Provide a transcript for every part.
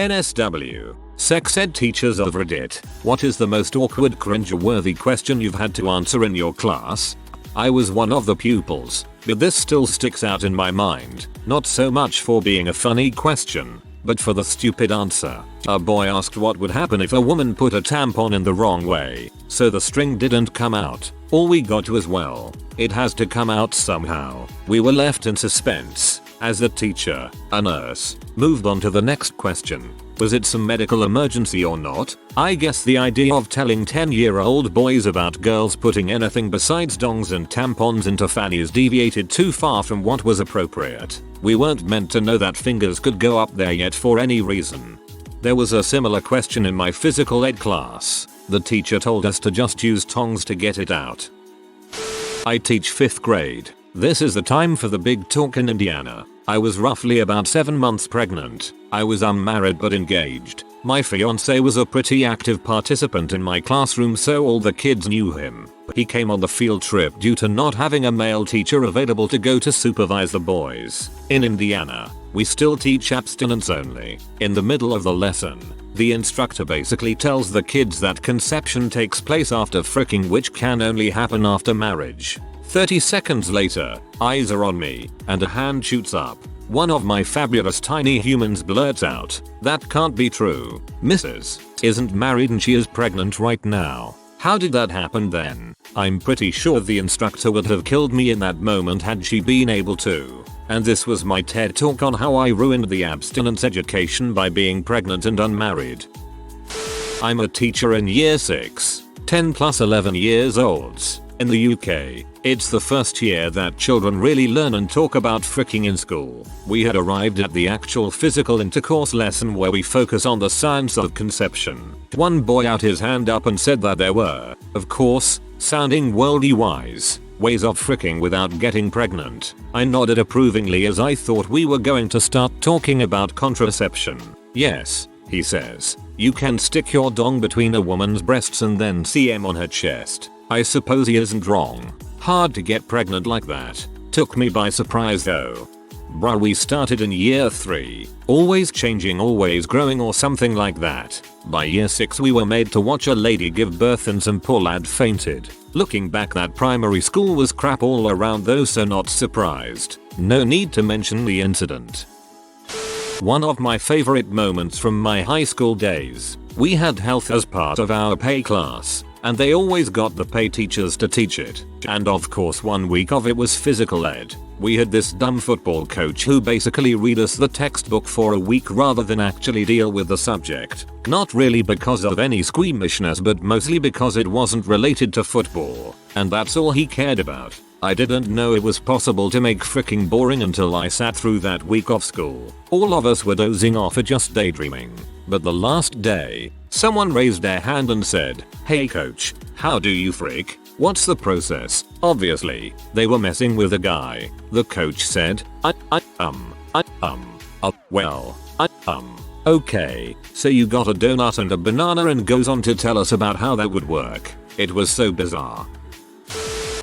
NSW. Sex ed teachers of Reddit. What is the most awkward cringe-worthy question you've had to answer in your class? I was one of the pupils, but this still sticks out in my mind, not so much for being a funny question, but for the stupid answer. A boy asked what would happen if a woman put a tampon in the wrong way, so the string didn't come out. All we got was, well, it has to come out somehow. We were left in suspense, as the teacher, a nurse, moved on to the next question. Was it some medical emergency or not? I guess the idea of telling 10-year-old boys about girls putting anything besides dongs and tampons into fannies deviated too far from what was appropriate. We weren't meant to know that fingers could go up there yet for any reason. There was a similar question in my physical ed class. The teacher told us to just use tongs to get it out. I teach 5th grade. This is the time for the big talk in Indiana. I was roughly about 7 months pregnant. I was unmarried but engaged. My fiance was a pretty active participant in my classroom, so all the kids knew him. He came on the field trip due to not having a male teacher available to go to supervise the boys. In Indiana, we still teach abstinence only. In the middle of the lesson, the instructor basically tells the kids that conception takes place after fricking, which can only happen after marriage. 30 seconds later, eyes are on me, and a hand shoots up. One of my fabulous tiny humans blurts out, "That can't be true. Mrs. isn't married and she is pregnant right now. How did that happen then?" I'm pretty sure the instructor would have killed me in that moment had she been able to. And this was my TED talk on how I ruined the abstinence education by being pregnant and unmarried. I'm a teacher in year 6, 10 plus 11 years olds. In the UK, it's the first year that children really learn and talk about fricking in school. We had arrived at the actual physical intercourse lesson where we focus on the science of conception. One boy out his hand up and said that there were, of course, sounding worldly wise, ways of fricking without getting pregnant. I nodded approvingly as I thought we were going to start talking about contraception. Yes, he says, you can stick your dong between a woman's breasts and then CM on her chest. I suppose he isn't wrong. Hard to get pregnant like that. Took me by surprise though. Bruh, we started in year 3. Always changing, always growing or something like that. By year 6 we were made to watch a lady give birth and some poor lad fainted. Looking back, that primary school was crap all around though, so not surprised. No need to mention the incident. One of my favorite moments from my high school days. We had health as part of our PE class, and they always got the PE teachers to teach it. And of course 1 week of it was physical ed. We had this dumb football coach who basically read us the textbook for a week rather than actually deal with the subject. Not really because of any squeamishness, but mostly because it wasn't related to football, and that's all he cared about. I didn't know it was possible to make fricking boring until I sat through that week of school. All of us were dozing off or just daydreaming. But the last day, someone raised their hand and said, "Hey coach, how do you frick? What's the process?" Obviously, they were messing with a guy. The coach said, okay, so you got a donut and a banana, and goes on to tell us about how that would work. It was so bizarre.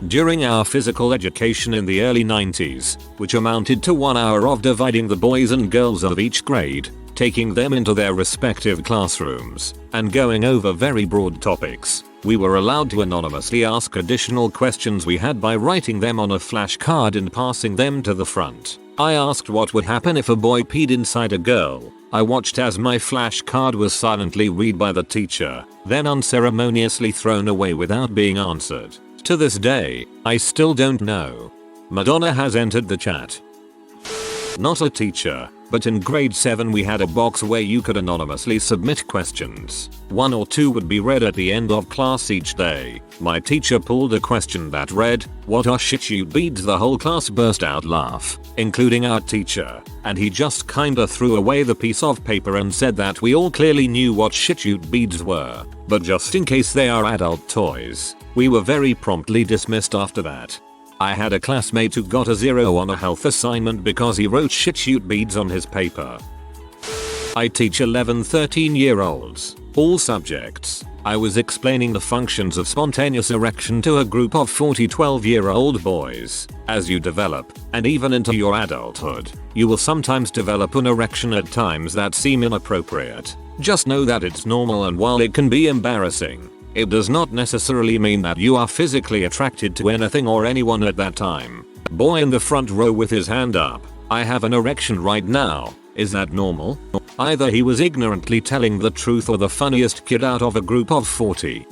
During our physical education in the early 90s, which amounted to 1 hour of dividing the boys and girls of each grade, taking them into their respective classrooms, and going over very broad topics, we were allowed to anonymously ask additional questions we had by writing them on a flashcard and passing them to the front. I asked what would happen if a boy peed inside a girl. I watched as my flashcard was silently read by the teacher, then unceremoniously thrown away without being answered. To this day, I still don't know. Madonna has entered the chat. Not a teacher, but in grade 7 we had a box where you could anonymously submit questions. 1 or 2 would be read at the end of class each day. My teacher pulled a question that read, "What are shit-shoot beads?" The whole class burst out laugh, including our teacher, and he just kinda threw away the piece of paper and said that we all clearly knew what shit-shoot beads were, but just in case they are adult toys. We were very promptly dismissed after that. I had a classmate who got a 0 on a health assignment because he wrote shit-shoot beads on his paper. I teach 11-13 year olds, all subjects. I was explaining the functions of spontaneous erection to a group of 12-year-old boys. As you develop, and even into your adulthood, you will sometimes develop an erection at times that seem inappropriate. Just know that it's normal, and while it can be embarrassing, it does not necessarily mean that you are physically attracted to anything or anyone at that time. Boy in the front row with his hand up. I have an erection right now. Is that normal? Either he was ignorantly telling the truth or the funniest kid out of a group of 40.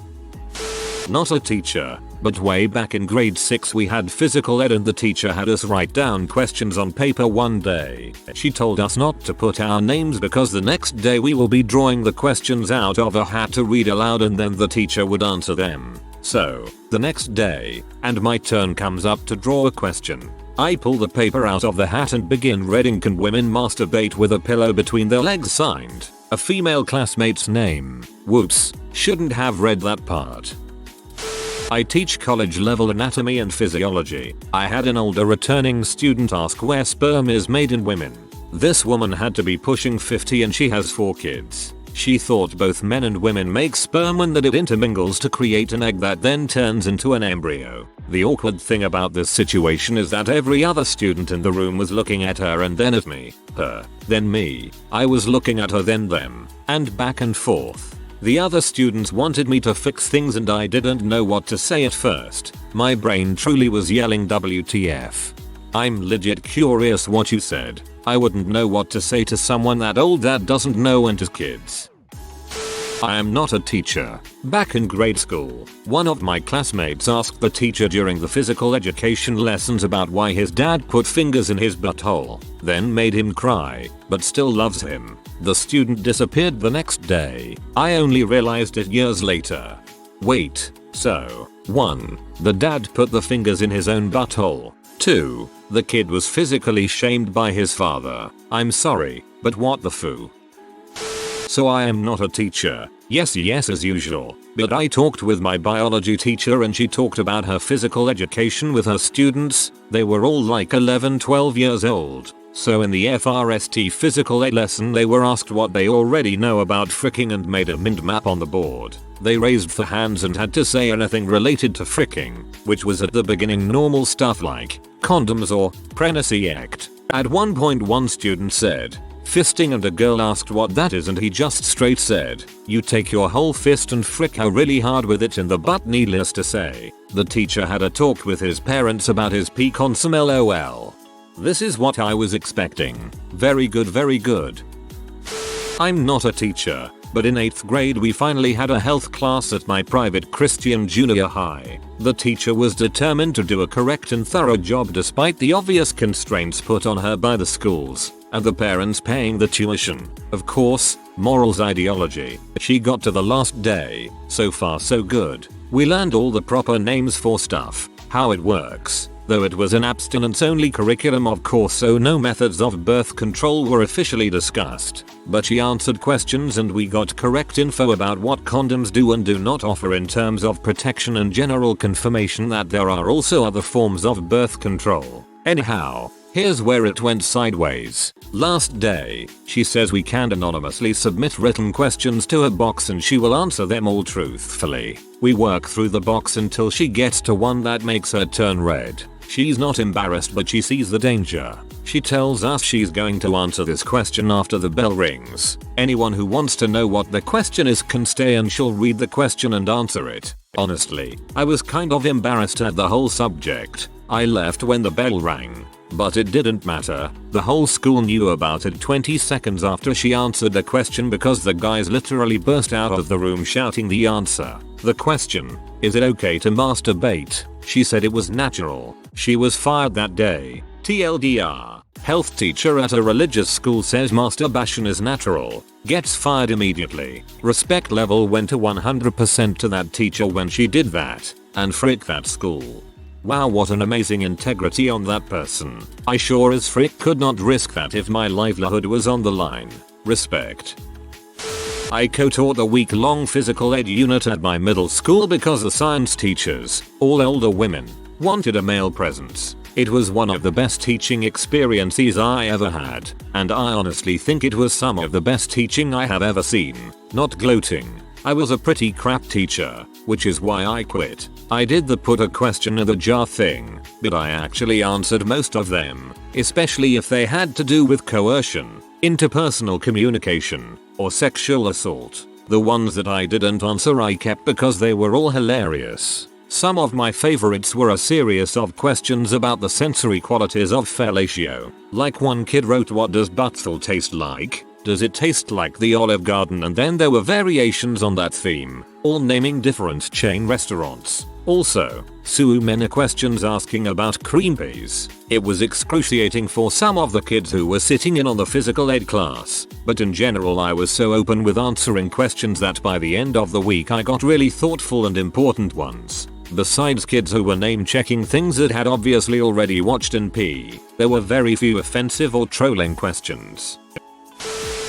Not a teacher, but way back in grade 6 we had physical ed and the teacher had us write down questions on paper one day. She told us not to put our names because the next day we will be drawing the questions out of a hat to read aloud and then the teacher would answer them. So, the next day, and my turn comes up to draw a question. I pull the paper out of the hat and begin reading "Can women masturbate with a pillow between their legs?" signed a female classmate's name. Whoops, shouldn't have read that part. I teach college level anatomy and physiology. I had an older returning student ask where sperm is made in women. This woman had to be pushing 50 and she has 4 kids. She thought both men and women make sperm and that it intermingles to create an egg that then turns into an embryo. The awkward thing about this situation is that every other student in the room was looking at her and then at me, her, then me. I was looking at her then them, and back and forth. The other students wanted me to fix things and I didn't know what to say at first. My brain truly was yelling WTF. I'm legit curious what you said. I wouldn't know what to say to someone that old that doesn't know and has kids. I am not a teacher. Back in grade school, one of my classmates asked the teacher during the physical education lessons about why his dad put fingers in his butthole, then made him cry, but still loves him. The student disappeared the next day. I only realized it years later. Wait, so 1. The dad put the fingers in his own butthole. 2. The kid was physically shamed by his father. I'm sorry, but what the foo? So I am not a teacher. Yes as usual, but I talked with my biology teacher and she talked about her physical education with her students. They were all like 11-12 years old. So in the FRST physical ed lesson they were asked what they already know about fricking and made a mind map on the board. They raised their hands and had to say anything related to fricking, which was at the beginning normal stuff like condoms or pregnancy act. At one point one student said fisting and a girl asked what that is and he just straight said, "You take your whole fist and frick her really hard with it in the butt." Needless to say, the teacher had a talk with his parents about his peak on some LOL. This is what I was expecting. Very good, very good. I'm not a teacher, but in 8th grade we finally had a health class at my private Christian junior high. The teacher was determined to do a correct and thorough job despite the obvious constraints put on her by the schools and the parents paying the tuition. Of course, morals ideology. She got to the last day. So far so good. We learned all the proper names for stuff, how it works. Though it was an abstinence-only curriculum of course, so no methods of birth control were officially discussed. But she answered questions and we got correct info about what condoms do and do not offer in terms of protection and general confirmation that there are also other forms of birth control. Anyhow, here's where it went sideways. Last day, she says we can anonymously submit written questions to a box and she will answer them all truthfully. We work through the box until she gets to one that makes her turn red. She's not embarrassed but she sees the danger. She tells us she's going to answer this question after the bell rings. Anyone who wants to know what the question is can stay and she'll read the question and answer it. Honestly, I was kind of embarrassed at the whole subject. I left when the bell rang. But it didn't matter. The whole school knew about it 20 seconds after she answered the question because the guys literally burst out of the room shouting the answer. The question, is it okay to masturbate? She said it was natural. She was fired that day. TLDR. Health teacher at a religious school says masturbation is natural. Gets fired immediately. Respect level went to 100% to that teacher when she did that. And frick that school. Wow, what an amazing integrity on that person. I sure as frick could not risk that if my livelihood was on the line. Respect. I co-taught a week-long physical ed unit at my middle school because the science teachers, all older women, wanted a male presence. It was one of the best teaching experiences I ever had, and I honestly think it was some of the best teaching I have ever seen. Not gloating. I was a pretty crap teacher, which is why I quit. I did the put a question in the jar thing, but I actually answered most of them, especially if they had to do with coercion, interpersonal communication, or sexual assault. The ones that I didn't answer I kept because they were all hilarious. Some of my favorites were a series of questions about the sensory qualities of fellatio. Like one kid wrote, what does butthole taste like? Does it taste like the Olive Garden? And then there were variations on that theme, all naming different chain restaurants. Also, so many questions asking about cream peas. It was excruciating for some of the kids who were sitting in on the physical ed class, but in general I was so open with answering questions that by the end of the week I got really thoughtful and important ones. Besides kids who were name checking things that had obviously already watched in P, there were very few offensive or trolling questions.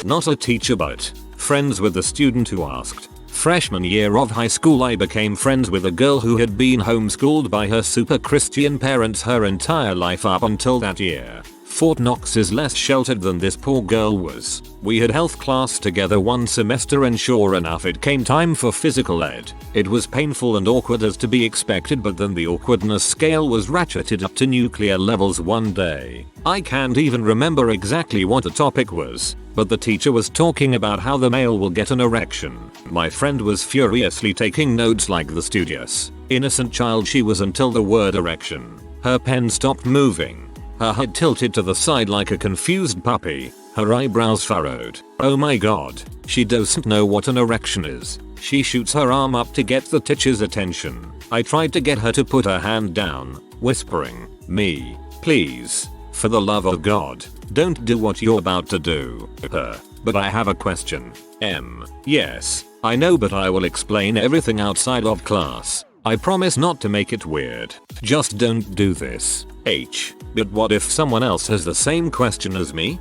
Not a teacher but friends with the student who asked. Freshman year of high school I became friends with a girl who had been homeschooled by her super Christian parents her entire life up until that year. Fort Knox is less sheltered than this poor girl was. We had health class together one semester and sure enough it came time for physical ed. It was painful and awkward as to be expected, but then the awkwardness scale was ratcheted up to nuclear levels one day. I can't even remember exactly what the topic was, but the teacher was talking about how the male will get an erection. My friend was furiously taking notes like the studious, innocent child she was until the word erection. Her pen stopped moving. Her head tilted to the side like a confused puppy, her eyebrows furrowed. Oh my god, she doesn't know what an erection is. She shoots her arm up to get the teacher's attention. I tried to get her to put her hand down, whispering, "Me, please, for the love of God, don't do what you're about to do." But I have a question. Yes, I know, but I will explain everything outside of class. I promise not to make it weird. Just don't do this. But what if someone else has the same question as me?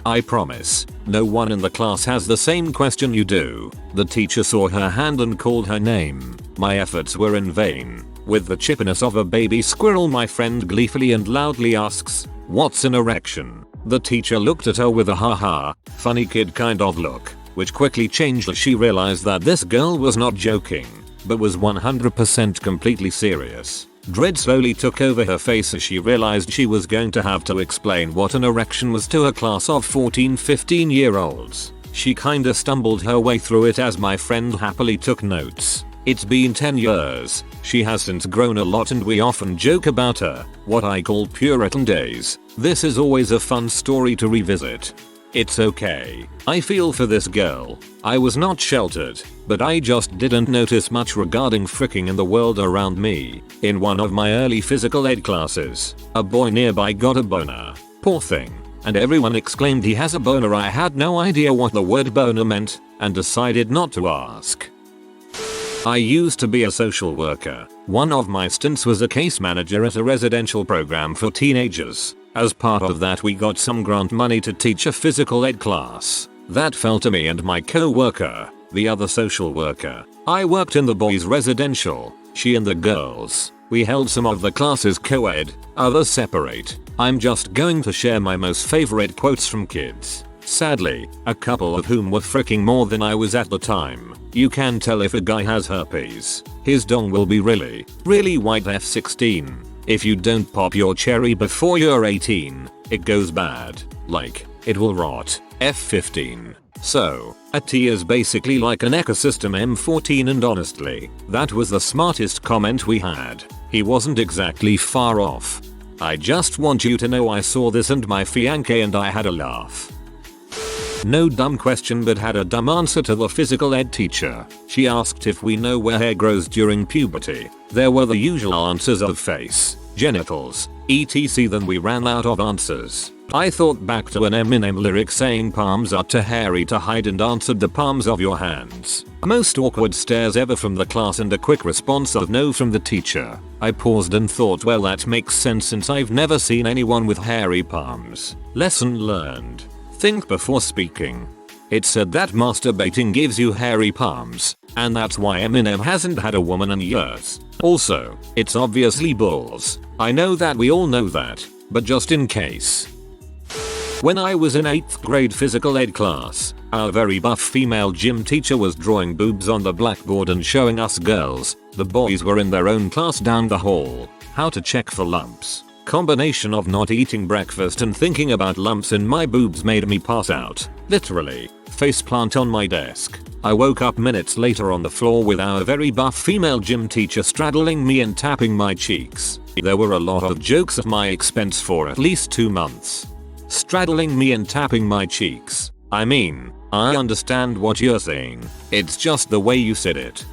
I promise. No one in the class has the same question you do. The teacher saw her hand and called her name. My efforts were in vain. With the chippiness of a baby squirrel, my friend gleefully and loudly asks, "What's an erection?" The teacher looked at her with a haha, funny kid kind of look, which quickly changed as she realized that this girl was not joking, but was 100% completely serious. Dread slowly took over her face as she realized she was going to have to explain what an erection was to a class of 14-15-year-olds. She kinda stumbled her way through it as my friend happily took notes. It's been 10 years. She has since grown a lot and we often joke about her, what I call Puritan days. This is always a fun story to revisit. It's okay. I feel for this girl. I was not sheltered, but I just didn't notice much regarding fricking in the world around me. In one of my early physical ed classes, a boy nearby got a boner. Poor thing. And everyone exclaimed he has a boner. I had no idea what the word boner meant, and decided not to ask. I used to be a social worker. One of my stints was a case manager at a residential program for teenagers. As part of that we got some grant money to teach a physical ed class. That fell to me and my co-worker, the other social worker. I worked in the boys' residential, she in the girls. We held some of the classes co-ed, others separate. I'm just going to share my most favorite quotes from kids. Sadly, a couple of whom were freaking more than I was at the time. You can tell if a guy has herpes. His dong will be really, really white F16. If you don't pop your cherry before you're 18, it goes bad. Like, it will rot. F15. So, a T is basically like an ecosystem M14, and honestly, that was the smartest comment we had. He wasn't exactly far off. I just want you to know I saw this and my fiancé and I had a laugh. No dumb question, but had a dumb answer to the physical ed teacher. She asked if we know where hair grows during puberty. There were the usual answers of face, genitals, etc. Then we ran out of answers. I thought back to an Eminem lyric saying palms are too hairy to hide and answered the palms of your hands. Most awkward stares ever from the class and a quick response of no from the teacher. I paused and thought, well, that makes sense since I've never seen anyone with hairy palms. Lesson learned. Think before speaking. It's said that masturbating gives you hairy palms, and that's why Eminem hasn't had a woman in years. Also, it's obviously balls. I know that we all know that, but just in case. When I was in 8th grade physical ed class, our very buff female gym teacher was drawing boobs on the blackboard and showing us girls, the boys were in their own class down the hall, how to check for lumps. Combination of not eating breakfast and thinking about lumps in my boobs made me pass out. Literally, faceplant on my desk. I woke up minutes later on the floor with our very buff female gym teacher straddling me and tapping my cheeks. There were a lot of jokes at my expense for at least 2 months. Straddling me and tapping my cheeks. I mean, I understand what you're saying. It's just the way you said it.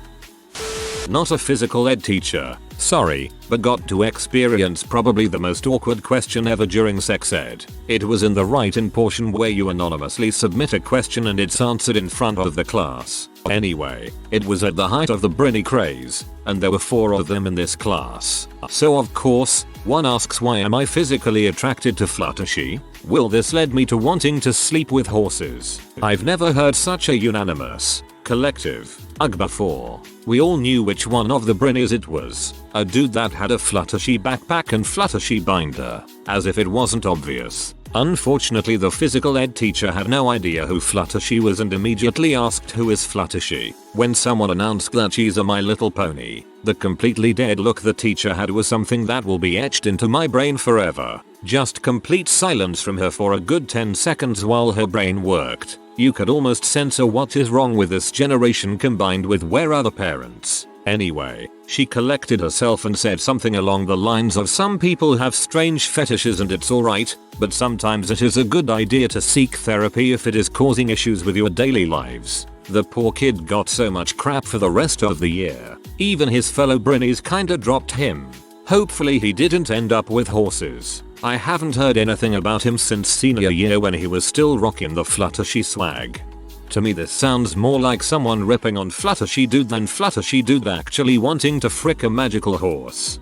Not a physical ed teacher, sorry, but got to experience probably the most awkward question ever during sex ed. It was in the write-in portion where you anonymously submit a question and it's answered in front of the class. Anyway, it was at the height of the Britney craze, and there were 4 of them in this class. So of course, one asks, why am I physically attracted to Fluttershy? Well, this led me to wanting to sleep with horses. I've never heard such a unanimous, collective ugh before. We all knew which one of the Brinnies it was. A dude that had a Fluttershy backpack and Fluttershy binder. As if it wasn't obvious. Unfortunately, the physical ed teacher had no idea who Fluttershy was and immediately asked, who is Fluttershy? When someone announced that she's a My Little Pony, the completely dead look the teacher had was something that will be etched into my brain forever. Just complete silence from her for a good 10 seconds while her brain worked. You could almost sense what is wrong with this generation combined with where are the parents. Anyway, she collected herself and said something along the lines of, some people have strange fetishes and it's alright, but sometimes it is a good idea to seek therapy if it is causing issues with your daily lives. The poor kid got so much crap for the rest of the year. Even his fellow Brinnies kinda dropped him. Hopefully he didn't end up with horses. I haven't heard anything about him since senior year when he was still rocking the Fluttershy swag. To me this sounds more like someone ripping on Fluttershy dude than Fluttershy dude actually wanting to frick a magical horse.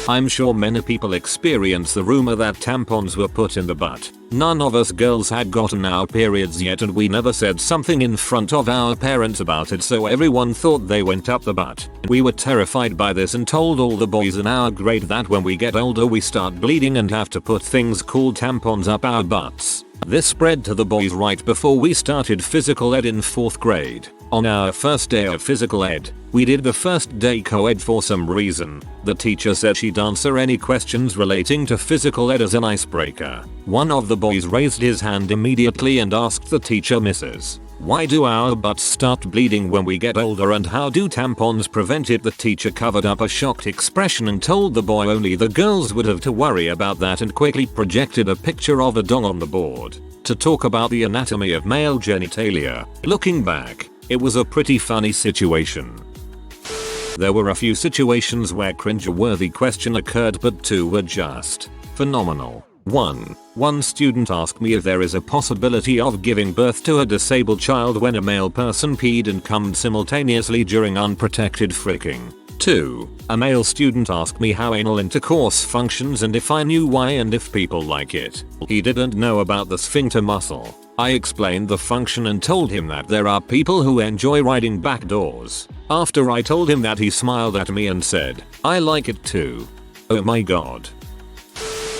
I'm sure many people experience the rumor that tampons were put in the butt. None of us girls had gotten our periods yet and we never said something in front of our parents about it, so everyone thought they went up the butt. We were terrified by this and told all the boys in our grade that when we get older we start bleeding and have to put things called tampons up our butts. This spread to the boys right before we started physical ed in 4th grade. On our first day of physical ed, we did the first day co-ed for some reason. The teacher said she'd answer any questions relating to physical ed as an icebreaker. One of the boys raised his hand immediately and asked the teacher, Mrs. Why do our butts start bleeding when we get older and how do tampons prevent it? The teacher covered up a shocked expression and told the boy only the girls would have to worry about that and quickly projected a picture of a dong on the board to talk about the anatomy of male genitalia. Looking back, it was a pretty funny situation. There were a few situations where cringe-worthy question occurred, but 2 were just phenomenal. One student asked me if there is a possibility of giving birth to a disabled child when a male person peed and cummed simultaneously during unprotected fricking. 2. A male student asked me how anal intercourse functions and if I knew why and if people like it. He didn't know about the sphincter muscle. I explained the function and told him that there are people who enjoy riding back doors. After I told him that, he smiled at me and said, I like it too. Oh my god.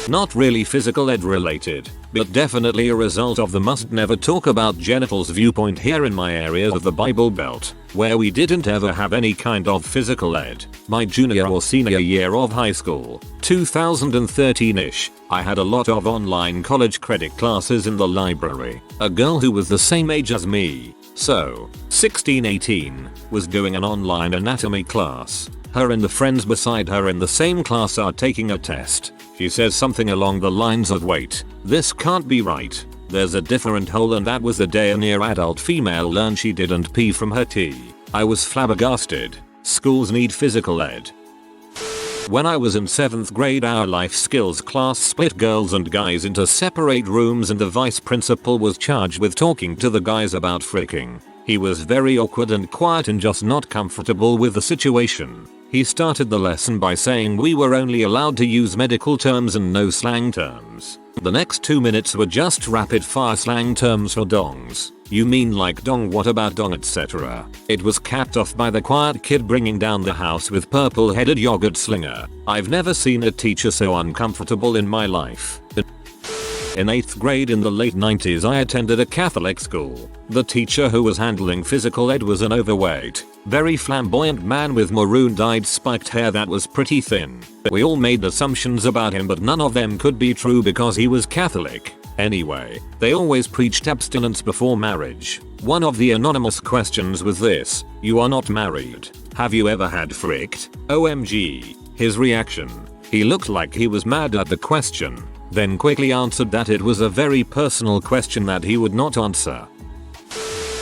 Not really physical ed related, but definitely a result of the must never talk about genitals viewpoint here in my area of the Bible Belt, where we didn't ever have any kind of physical ed. My junior or senior year of high school, 2013ish, I had a lot of online college credit classes in the library. A girl who was the same age as me, so 16-18, was doing an online anatomy class. Her and the friends beside her in the same class are taking a test. She says something along the lines of, wait, this can't be right. There's a different hole, and that was the day a near adult female learned she didn't pee from her tea. I was flabbergasted. Schools need physical ed. When I was in 7th grade, our life skills class split girls and guys into separate rooms and the vice principal was charged with talking to the guys about fricking. He was very awkward and quiet and just not comfortable with the situation. He started the lesson by saying we were only allowed to use medical terms and no slang terms. The next 2 minutes were just rapid fire slang terms for dongs. You mean like dong, what about dong, etc. It was capped off by the quiet kid bringing down the house with purple headed yogurt slinger. I've never seen a teacher so uncomfortable in my life. In 8th grade in the late 90s I attended a Catholic school. The teacher who was handling physical ed was an overweight, very flamboyant man with maroon dyed spiked hair that was pretty thin. We all made assumptions about him but none of them could be true because he was Catholic. Anyway, they always preached abstinence before marriage. One of the anonymous questions was this: you are not married. Have you ever had fricked? OMG. His reaction. He looked like he was mad at the question, then quickly answered that it was a very personal question that he would not answer.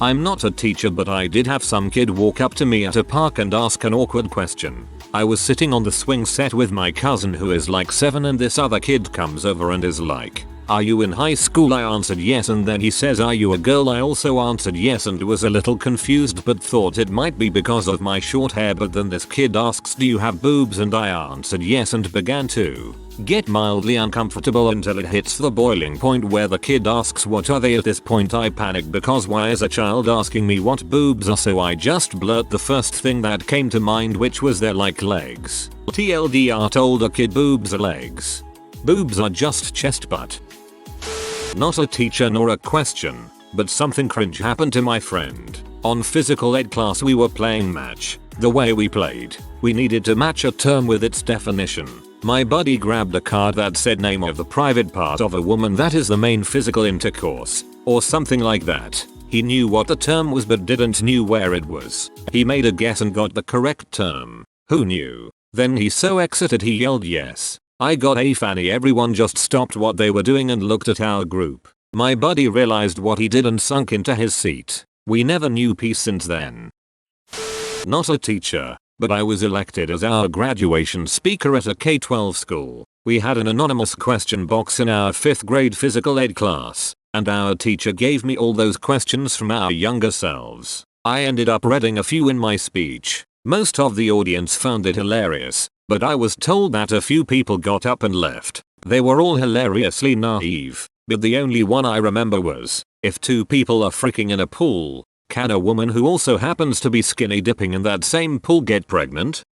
I'm not a teacher but I did have some kid walk up to me at a park and ask an awkward question. I was sitting on the swing set with my cousin who is like 7 and this other kid comes over and is like, "Are you in high school?" I answered yes and then he says, "Are you a girl?" I also answered yes and was a little confused but thought it might be because of my short hair, but then this kid asks, "Do you have boobs?" and I answered yes and began to get mildly uncomfortable until it hits the boiling point where the kid asks, "What are they?" At this point I panic because why is a child asking me what boobs are, so I just blurt the first thing that came to mind, which was they're like legs. TLDR, told a kid boobs are legs. Boobs are just chest butt. Not a teacher nor a question, but something cringe happened to my friend. On physical ed class we were playing match. The way we played, we needed to match a term with its definition. My buddy grabbed a card that said name of the private part of a woman, that is the main physical intercourse, or something like that. He knew what the term was but didn't knew where it was. He made a guess and got the correct term. Who knew? Then he so excited he yelled yes. I got a fanny. Everyone just stopped what they were doing and looked at our group. My buddy realized what he did and sunk into his seat. We never knew peace since then. Not a teacher, but I was elected as our graduation speaker at a K-12 school. We had an anonymous question box in our 5th grade physical ed class, and our teacher gave me all those questions from our younger selves. I ended up reading a few in my speech. Most of the audience found it hilarious, but I was told that a few people got up and left. They were all hilariously naive, but the only one I remember was, if 2 people are freaking in a pool, can a woman who also happens to be skinny dipping in that same pool get pregnant?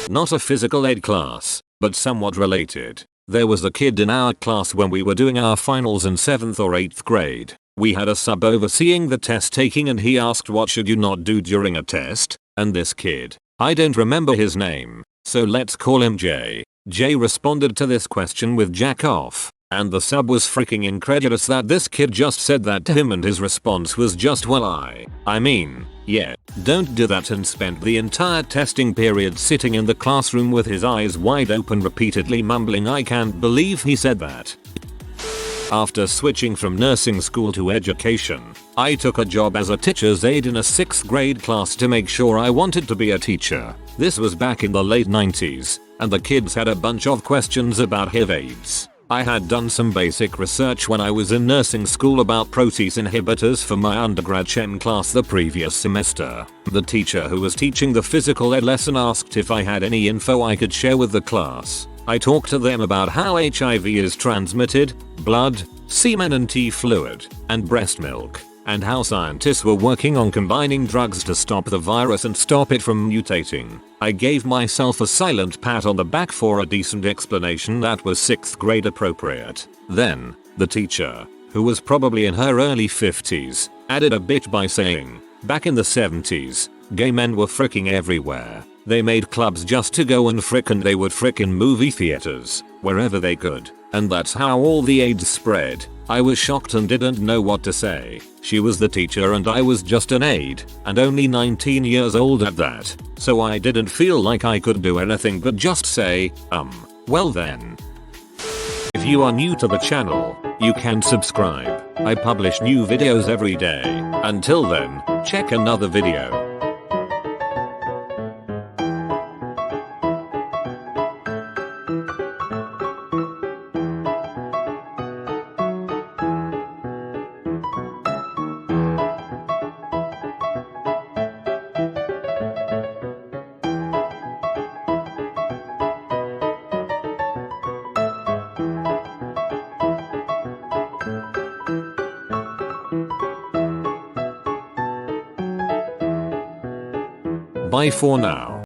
Not a physical ed class, but somewhat related. There was a kid in our class when we were doing our finals in 7th or 8th grade. We had a sub overseeing the test taking and he asked, "What should you not do during a test?" And this kid, I don't remember his name, so let's call him Jay. Jay responded to this question with "jack off." And the sub was freaking incredulous that this kid just said that to him, and his response was just, "Well I mean, yeah, don't do that," and spent the entire testing period sitting in the classroom with his eyes wide open repeatedly mumbling, "I can't believe he said that." After switching from nursing school to education, I took a job as a teacher's aide in a 6th grade class to make sure I wanted to be a teacher. This was back in the late 90s, and the kids had a bunch of questions about HIV/AIDS. I had done some basic research when I was in nursing school about protease inhibitors for my undergrad chem class the previous semester. The teacher who was teaching the physical ed lesson asked if I had any info I could share with the class. I talked to them about how HIV is transmitted, blood, semen and T fluid, and breast milk, and how scientists were working on combining drugs to stop the virus and stop it from mutating. I gave myself a silent pat on the back for a decent explanation that was 6th grade appropriate. Then, the teacher, who was probably in her early 50s, added a bit by saying, "Back in the 70s, gay men were fricking everywhere. They made clubs just to go and frick, and they would frick in movie theaters, wherever they could. And that's how all the AIDS spread." I was shocked and didn't know what to say. She was the teacher and I was just an aide, and only 19 years old at that, so I didn't feel like I could do anything but just say, well then. If you are new to the channel, you can subscribe. I publish new videos every day. Until then, check another video. Bye for now.